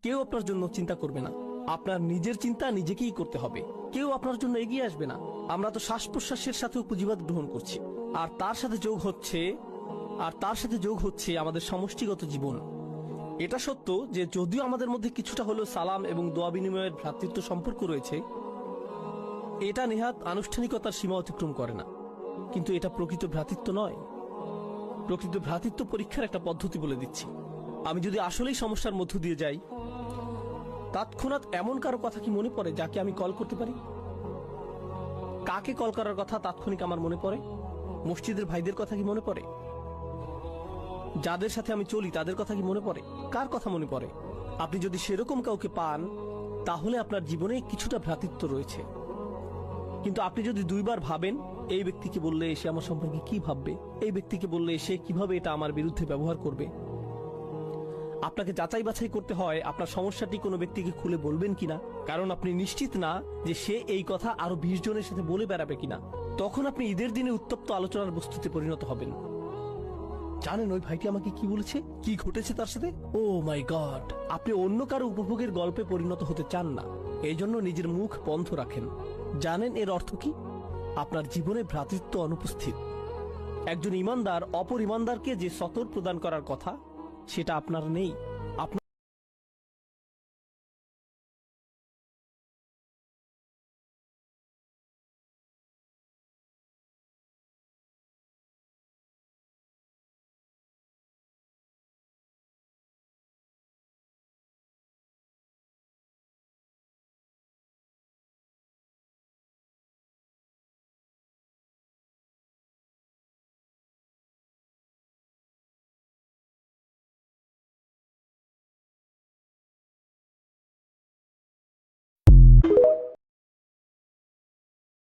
কেউ আপনার জন্য চিন্তা করবে না। আপনার নিজের চিন্তা নিজেকেই করতে হবে। কেউ আপনার জন্য এগিয়ে আসবে না। আমরা তো শ্বাস প্রশ্বাসের সাথেও পুঁজিবাদ গ্রহণ করছি, আর তার সাথে যোগ হচ্ছে আমাদের সমষ্টিগত জীবন। এটা সত্য যে যদিও আমাদের মধ্যে কিছুটা হলেও সালাম এবং দোয়া বিনিময়ের ভ্রাতৃত্ব সম্পর্ক রয়েছে, এটা নেহাত আনুষ্ঠানিকতার সীমা অতিক্রম করে না। কিন্তু এটা প্রকৃত ভ্রাতৃত্ব নয়। প্রকৃত ভ্রাতৃত্ব পরীক্ষার একটা পদ্ধতি বলে দিচ্ছি। আমি যদি আসলেই সমস্যার মধ্য দিয়ে যাই, তৎক্ষণাৎ এমন কারো কথা কি মনে পড়ে যাকে আমি কল করতে পারি? কাকে কল করার কথা তাৎক্ষণিক আমার মনে পড়ে? মসজিদের ভাইদের কথা কি মনে পড়ে? যাদের সাথে আমি চলি তাদের কথা কি মনে পড়ে? কার কথা মনে পড়ে? আপনি যদি সেরকম কাউকে পান, তাহলে আপনার জীবনে কিছুটা ভ্রাতৃত্ব রয়েছে। কিন্তু আপনি যদি দুইবার ভাবেন, এই ব্যক্তিকে বললে সে আমার সম্পর্কে কি ভাববে, এই ব্যক্তিকে বললে সে কিভাবে এটা আমার বিরুদ্ধে ব্যবহার করবে, আপনাকে যাচাই বাছাই করতে হয় আপনার সমস্যাটি কোনো ব্যক্তিকে খুলে বলবেন কিনা, কারণ আপনি নিশ্চিত না যে সে এই কথা আরো 20 জনের সাথে বলে বেড়াবে কিনা। তখন আপনি ঈদের দিনে উত্তপ্ত আলোচনার বস্তুতে পরিণত হবেন। জানেন ওই ভাইটি আমাকে কি বলেছে, কি ঘটেছে তার সাথে? ও মাই গড! আপনি অন্য কারো উপভোগের গল্পে পরিণত হতে চান না, এই জন্য নিজের মুখ বন্ধ রাখেন। জানেন এর অর্থ কি? আপনার জীবনে ভ্রাতৃত্ব অনুপস্থিত। একজন ইমানদার অপর ইমানদারকে যে সতর প্রদান করার কথা, সেটা আপনার নেই।